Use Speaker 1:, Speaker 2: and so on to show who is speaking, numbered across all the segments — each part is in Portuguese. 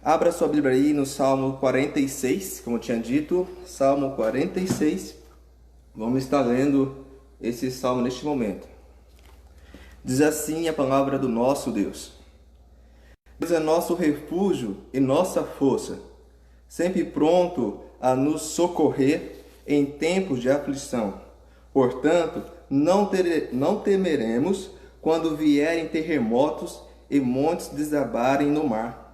Speaker 1: Abra sua Bíblia aí no Salmo 46, como eu tinha dito, Salmo 46. Vamos estar lendo esse salmo neste momento. Diz assim a palavra do nosso Deus. Deus é nosso refúgio e nossa força, sempre pronto a nos socorrer em tempos de aflição. Portanto, não temeremos quando vierem terremotos e montes desabarem no mar,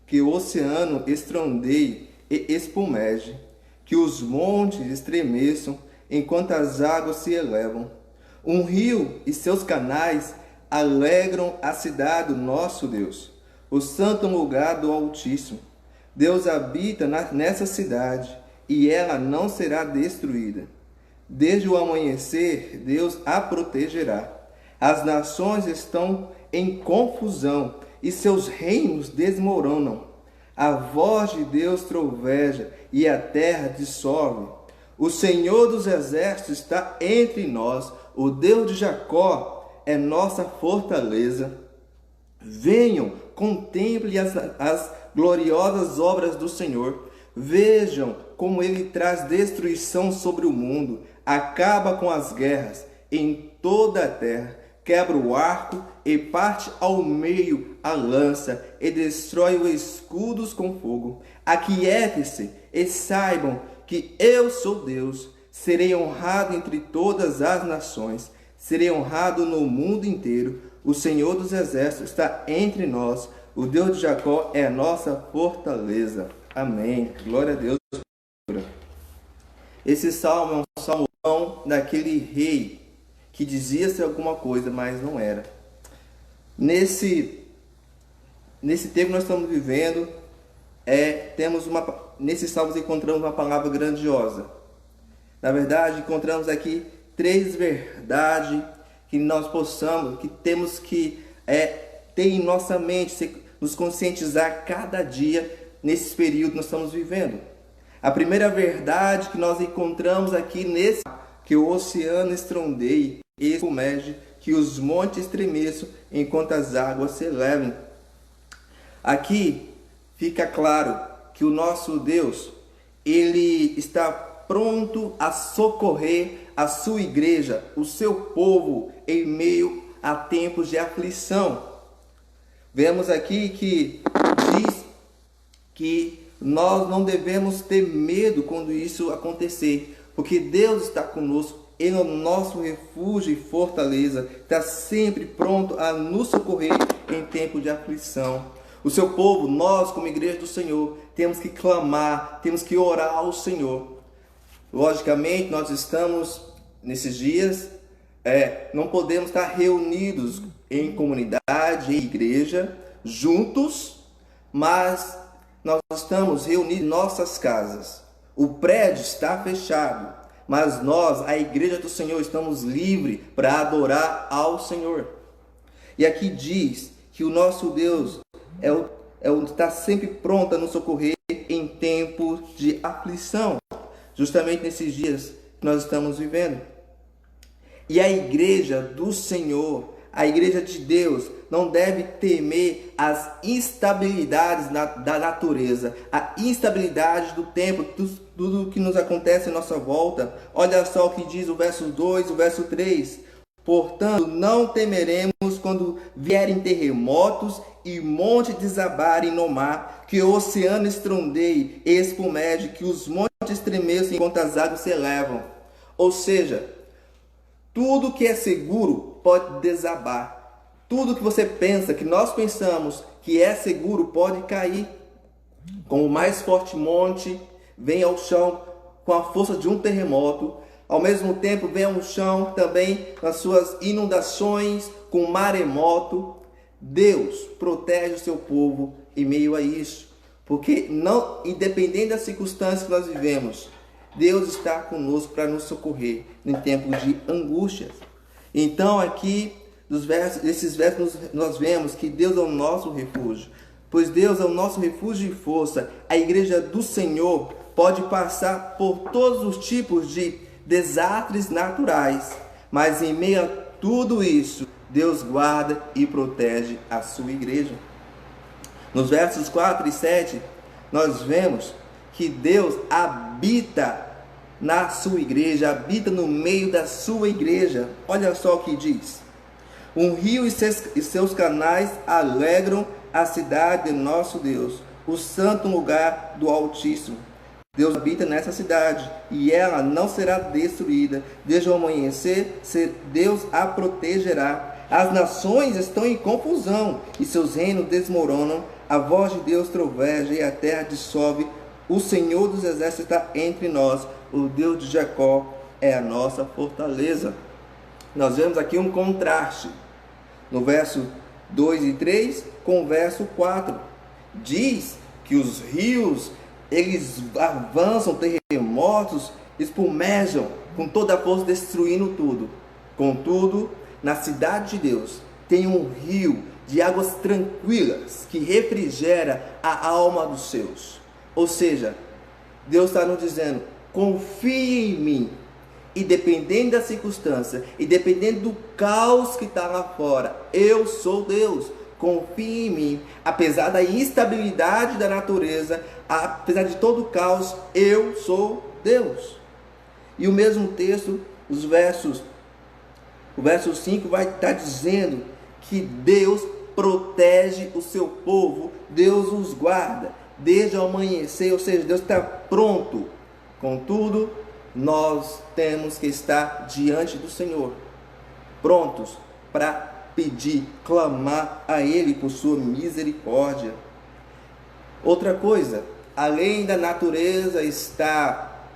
Speaker 1: que o oceano estrondeie e espumeje, que os montes estremeçam enquanto as águas se elevam. Um rio e seus canais alegram a cidade do nosso Deus, o santo lugar do Altíssimo. Deus habita nessa cidade e ela não será destruída. Desde o amanhecer, Deus a protegerá. As nações estão em confusão e seus reinos desmoronam. A voz de Deus troveja e a terra dissolve. O Senhor dos exércitos está entre nós, o Deus de Jacó é nossa fortaleza. Venham, contemplem as gloriosas obras do Senhor. Vejam como ele traz destruição sobre o mundo, acaba com as guerras em toda a terra, quebra o arco e parte ao meio a lança e destrói os escudos com fogo. Aquietem-se e saibam que eu sou Deus. Serei honrado entre todas as nações, serei honrado no mundo inteiro. O Senhor dos exércitos está entre nós, o Deus de Jacó é a nossa fortaleza. Amém. Glória a Deus. Esse salmo é um salmão daquele rei que dizia ser alguma coisa, mas não era. Nesse tempo que nós estamos vivendo, nesses salmos encontramos uma palavra grandiosa. Na verdade, encontramos aqui três verdades que temos que ter em nossa mente, nos conscientizar cada dia nesse período que nós estamos vivendo. A primeira verdade que nós encontramos aqui que o oceano estrondeie e espumeje, que os montes estremeçam enquanto as águas se elevam. Aqui fica claro que o nosso Deus, ele está pronto a socorrer a sua igreja, o seu povo, em meio a tempos de aflição. Vemos aqui que diz que nós não devemos ter medo quando isso acontecer, porque Deus está conosco. Ele é o nosso refúgio e fortaleza, está sempre pronto a nos socorrer em tempo de aflição. O seu povo, nós como igreja do Senhor, temos que clamar, temos que orar ao Senhor. Logicamente, nós estamos nesses dias, não podemos estar reunidos em comunidade, em igreja, juntos, mas nós estamos reunidos em nossas casas. O prédio está fechado, mas nós, a igreja do Senhor, estamos livres para adorar ao Senhor. E aqui diz que o nosso Deus está sempre pronto a nos socorrer em tempos de aflição, justamente nesses dias que nós estamos vivendo. E a igreja do Senhor, a igreja de Deus, não deve temer as instabilidades da natureza, a instabilidade do tempo, tudo que nos acontece em nossa volta. Olha só o que diz o verso 2, o verso 3. Portanto, não temeremos quando vierem terremotos e montes desabarem no mar, que o oceano estrondeie e espumeje, que os montes estremeçam enquanto as águas se elevam. Ou seja, tudo que é seguro pode desabar. Tudo que você pensa, que nós pensamos que é seguro, pode cair. Com o mais forte monte, vem ao chão com a força de um terremoto. Ao mesmo tempo, vem ao chão também nas suas inundações, com maremoto. Deus protege o seu povo em meio a isso. Porque, independente das circunstâncias que nós vivemos, Deus está conosco para nos socorrer em tempos de angústia. Então, aqui, nesses versos, nós vemos que Deus é o nosso refúgio. Pois Deus é o nosso refúgio e força. A igreja do Senhor pode passar por todos os tipos de desastres naturais, mas em meio a tudo isso, Deus guarda e protege a sua igreja. Nos versos 4 e 7, nós vemos que Deus habita na sua igreja, habita no meio da sua igreja. Olha só o que diz: um rio e seus canais alegram a cidade de nosso Deus, o santo lugar do Altíssimo. Deus habita nessa cidade e ela não será destruída. Desde o amanhecer, Deus a protegerá. As nações estão em confusão e seus reinos desmoronam. A voz de Deus troveja e a terra dissolve. O Senhor dos exércitos está entre nós. O Deus de Jacó é a nossa fortaleza. Nós vemos aqui um contraste no verso 2 e 3 com o verso 4. Diz que os rios, eles avançam, terremotos, espumejam com toda a força, destruindo tudo. Contudo, na cidade de Deus tem um rio de águas tranquilas que refrigera a alma dos seus. Ou seja, Deus está nos dizendo: confie em mim. E dependendo da circunstância, e dependendo do caos que está lá fora, eu sou Deus. Confie em mim. Apesar da instabilidade da natureza, apesar de todo o caos, eu sou Deus. E o mesmo texto, o verso 5 vai estar dizendo que Deus protege o seu povo, Deus os guarda desde o amanhecer, ou seja, Deus está pronto. Contudo, nós temos que estar diante do Senhor, prontos para pedir, clamar a Ele por sua misericórdia. Outra coisa, além da natureza estar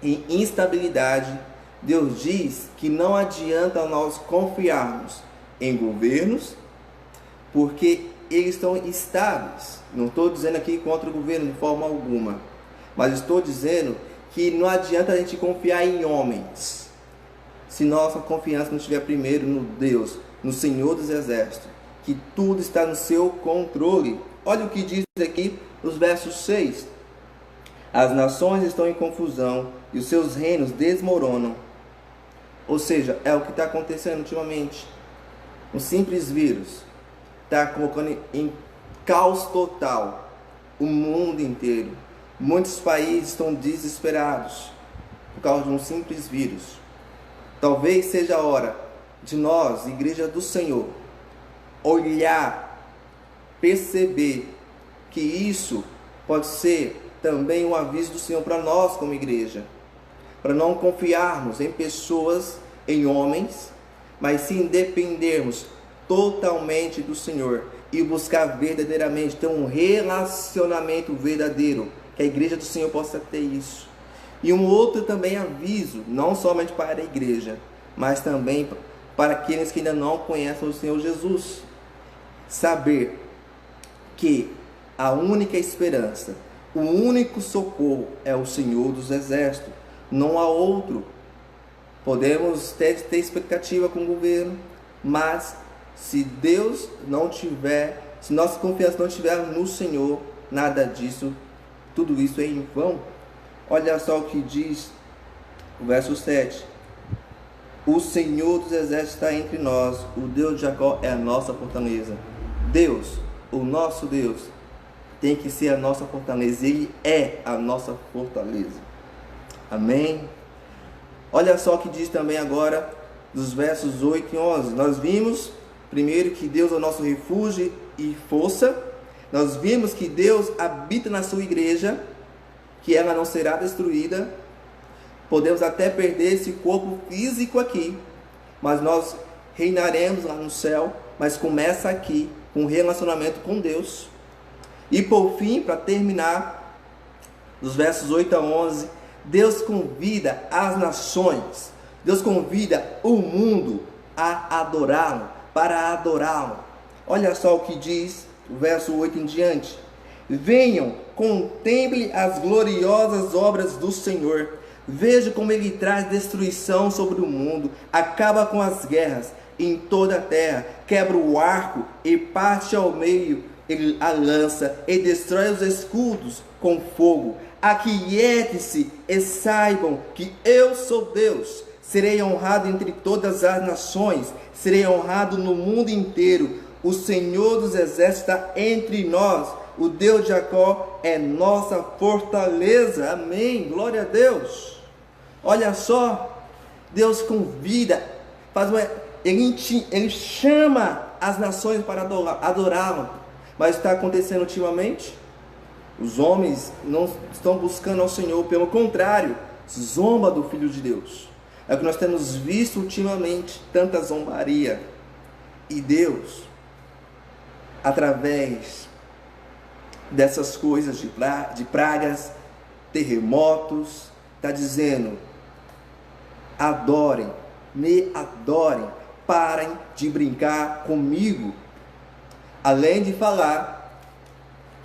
Speaker 1: em instabilidade, Deus diz que não adianta nós confiarmos em governos, porque eles estão estáveis. Não estou dizendo aqui contra o governo de forma alguma, mas estou dizendo que não adianta a gente confiar em homens, se nossa confiança não estiver primeiro no Deus, no Senhor dos Exércitos, que tudo está no seu controle. Olha o que diz aqui nos versos 6. As nações estão em confusão e os seus reinos desmoronam. Ou seja, é o que está acontecendo ultimamente. Um simples vírus está colocando em caos total o mundo inteiro. Muitos países estão desesperados por causa de um simples vírus. Talvez seja a hora de nós, Igreja do Senhor, olhar, perceber que isso pode ser também um aviso do Senhor para nós como igreja, para não confiarmos em pessoas, em homens, mas sim dependermos totalmente do Senhor e buscar verdadeiramente ter um relacionamento verdadeiro, que a igreja do Senhor possa ter isso. E um outro também aviso, não somente para a igreja, mas também para aqueles que ainda não conhecem o Senhor Jesus. Saber que a única esperança, o único socorro é o Senhor dos Exércitos, não há outro. Podemos ter expectativa com o governo, mas se Deus não tiver, se nossa confiança não estiver no Senhor, nada disso, tudo isso é em vão. Olha só o que diz o verso 7. O Senhor dos Exércitos está entre nós, o Deus de Jacó é a nossa fortaleza. Deus, o nosso Deus, tem que ser a nossa fortaleza. Ele é a nossa fortaleza. Amém? Olha só o que diz também agora dos versos 8 e 11. Nós vimos primeiro que Deus é o nosso refúgio e força. Nós vimos que Deus habita na sua igreja, que ela não será destruída. Podemos até perder esse corpo físico aqui, mas nós reinaremos lá no céu. Mas começa aqui, com um relacionamento com Deus. E por fim, para terminar, dos versos 8 a 11, Deus convida as nações, Deus convida o mundo a adorá-lo, para adorá-lo. Olha só o que diz o verso 8 em diante. Venham, contemplem as gloriosas obras do Senhor. Veja como Ele traz destruição sobre o mundo, acaba com as guerras em toda a terra, quebra o arco e parte ao meio a lança e destrói os escudos com fogo. Aquiete-se e saibam que eu sou Deus. Serei honrado entre todas as nações, serei honrado no mundo inteiro. O Senhor dos Exércitos está entre nós, o Deus de Jacó é nossa fortaleza. Amém, glória a Deus. Olha só, Deus convida, ele chama as nações para adorá-lo. Mas está acontecendo ultimamente? Os homens não estão buscando ao Senhor, pelo contrário, zomba do Filho de Deus. É o que nós temos visto ultimamente, tanta zombaria. E Deus, através dessas coisas de pragas, terremotos, está dizendo: adorem, me adorem, parem de brincar comigo. Além de falar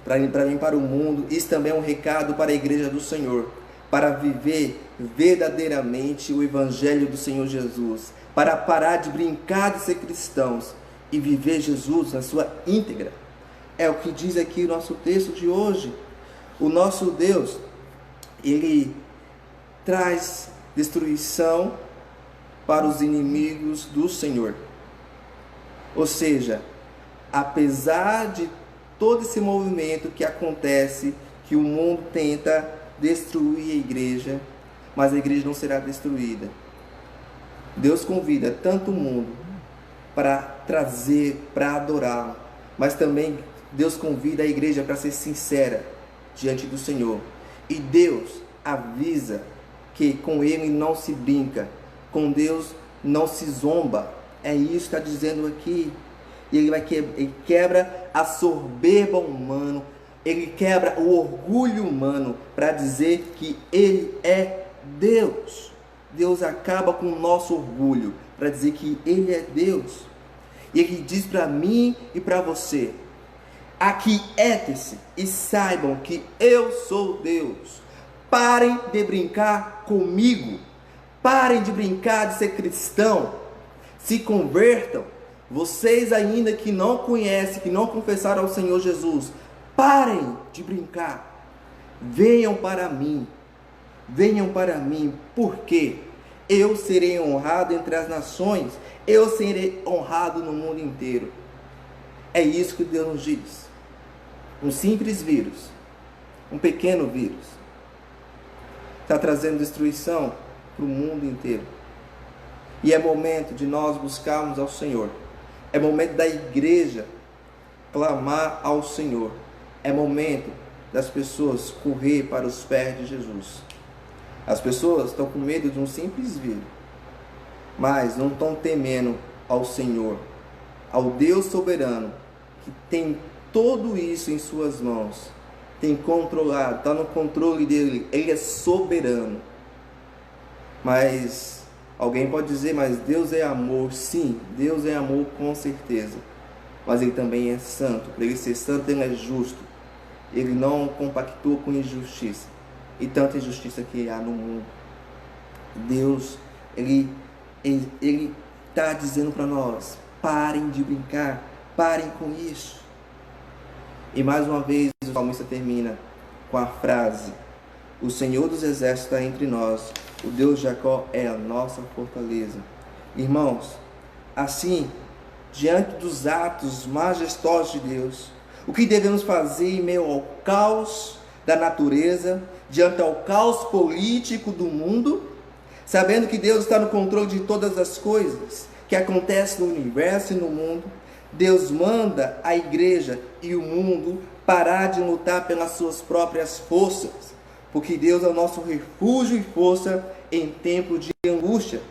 Speaker 1: para mim, para o mundo, isso também é um recado para a igreja do Senhor, para viver verdadeiramente o Evangelho do Senhor Jesus, para parar de brincar de ser cristãos e viver Jesus na sua íntegra. É o que diz aqui o nosso texto de hoje. O nosso Deus, Ele traz destruição para os inimigos do Senhor. Ou seja, apesar de todo esse movimento que acontece, que o mundo tenta destruir a igreja, mas a igreja não será destruída. Deus convida tanto o mundo para trazer, para adorá-lo, mas também Deus convida a igreja para ser sincera diante do Senhor. E Deus avisa que com Ele não se brinca, com Deus não se zomba. É isso que está dizendo aqui. E ele quebra a soberba humana, ele quebra o orgulho humano para dizer que Ele é Deus. Deus acaba com o nosso orgulho para dizer que Ele é Deus. E Ele diz para mim e para você: aquietem-se e saibam que eu sou Deus. Parem de brincar comigo. Parem de brincar de ser cristão. Se convertam. Vocês ainda que não conhecem, que não confessaram ao Senhor Jesus, parem de brincar. Venham para mim. Venham para mim. Porque eu serei honrado entre as nações. Eu serei honrado no mundo inteiro. É isso que Deus nos diz. Um simples vírus, um pequeno vírus, está trazendo destruição para o mundo inteiro. E é momento de nós buscarmos ao Senhor. É momento da igreja clamar ao Senhor. É momento das pessoas correr para os pés de Jesus. As pessoas estão com medo de um simples vírus, mas não estão temendo ao Senhor, ao Deus soberano, que tem tudo isso em suas mãos, tem controlado, está no controle dele, ele é soberano. Mas alguém pode dizer, mas Deus é amor. Sim, Deus é amor com certeza, mas Ele também é santo. Para Ele ser santo, Ele é justo. Ele não compactua com injustiça, e tanta injustiça que há no mundo. Deus, Ele está dizendo para nós: parem de brincar, parem com isso. E mais uma vez o salmista termina com a frase: o Senhor dos Exércitos está entre nós, o Deus de Jacó é a nossa fortaleza. Irmãos, assim, diante dos atos majestosos de Deus, o que devemos fazer em meio ao caos da natureza, diante ao caos político do mundo, sabendo que Deus está no controle de todas as coisas que acontecem no universo e no mundo? Deus manda a igreja e o mundo parar de lutar pelas suas próprias forças, porque Deus é o nosso refúgio e força em tempo de angústia,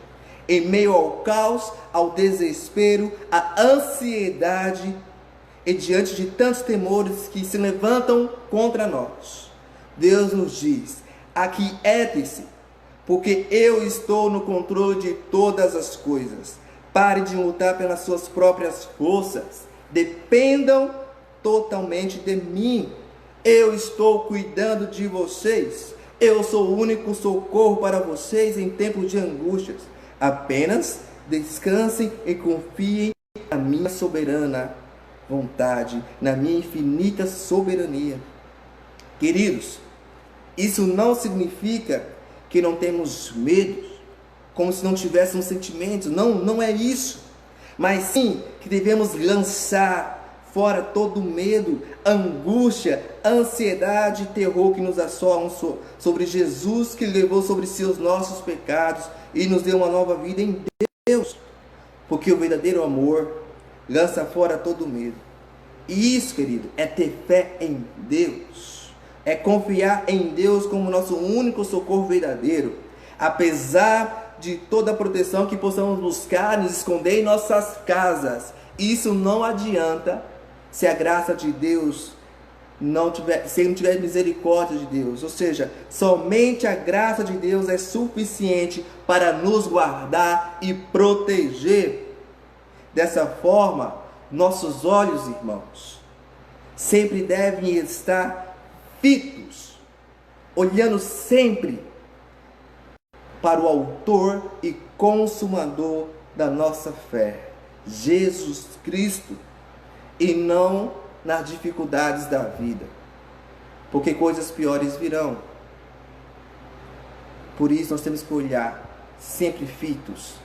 Speaker 1: em meio ao caos, ao desespero, à ansiedade e diante de tantos temores que se levantam contra nós. Deus nos diz: aquietem-se, porque eu estou no controle de todas as coisas. Pare de lutar pelas suas próprias forças. Dependam totalmente de mim. Eu estou cuidando de vocês. Eu sou o único socorro para vocês em tempos de angústias. Apenas descansem e confiem na minha soberana vontade, na minha infinita soberania. Queridos, isso não significa que não temos medo, como se não tivéssemos sentimentos. Não é isso. Mas sim que devemos lançar fora todo medo, angústia, ansiedade e terror que nos assolam sobre Jesus, que levou sobre si os nossos pecados e nos deu uma nova vida em Deus. Porque o verdadeiro amor lança fora todo medo. E isso, querido, é ter fé em Deus. É confiar em Deus como nosso único socorro verdadeiro. Apesar de toda a proteção que possamos buscar, nos esconder em nossas casas, isso não adianta se a graça de Deus não tiver, se não tiver misericórdia de Deus. Ou seja, somente a graça de Deus é suficiente para nos guardar e proteger. Dessa forma, nossos olhos, irmãos, sempre devem estar fitos, olhando sempre para o autor e consumador da nossa fé, Jesus Cristo, e não nas dificuldades da vida, porque coisas piores virão. Por isso nós temos que olhar sempre fitos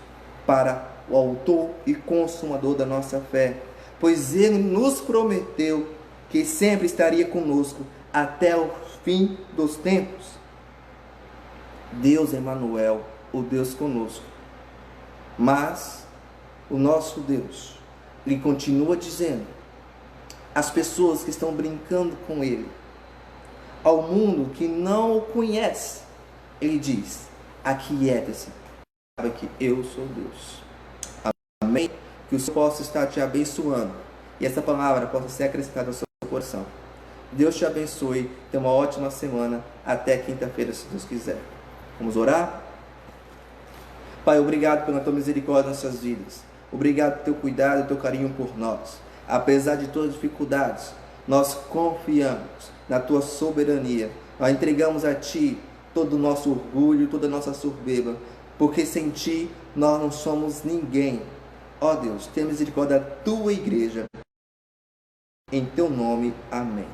Speaker 1: para o autor e consumador da nossa fé, pois Ele nos prometeu que sempre estaria conosco até o fim dos tempos. Deus Emanuel, o Deus conosco. Mas o nosso Deus, Ele continua dizendo às pessoas que estão brincando com Ele, ao mundo que não o conhece, Ele diz: aquieta-se, sabe que eu sou Deus. Amém? Que o Senhor possa estar te abençoando e essa palavra possa ser acrescentada ao seu coração. Deus te abençoe. Tenha uma ótima semana. Até quinta-feira, se Deus quiser. Vamos orar? Pai, obrigado pela tua misericórdia nas nossas vidas. Obrigado pelo teu cuidado e teu carinho por nós. Apesar de todas as dificuldades, nós confiamos na tua soberania. Nós entregamos a ti todo o nosso orgulho, toda a nossa soberba, porque sem ti nós não somos ninguém. Ó Deus, tenha misericórdia da tua igreja. Em teu nome, amém.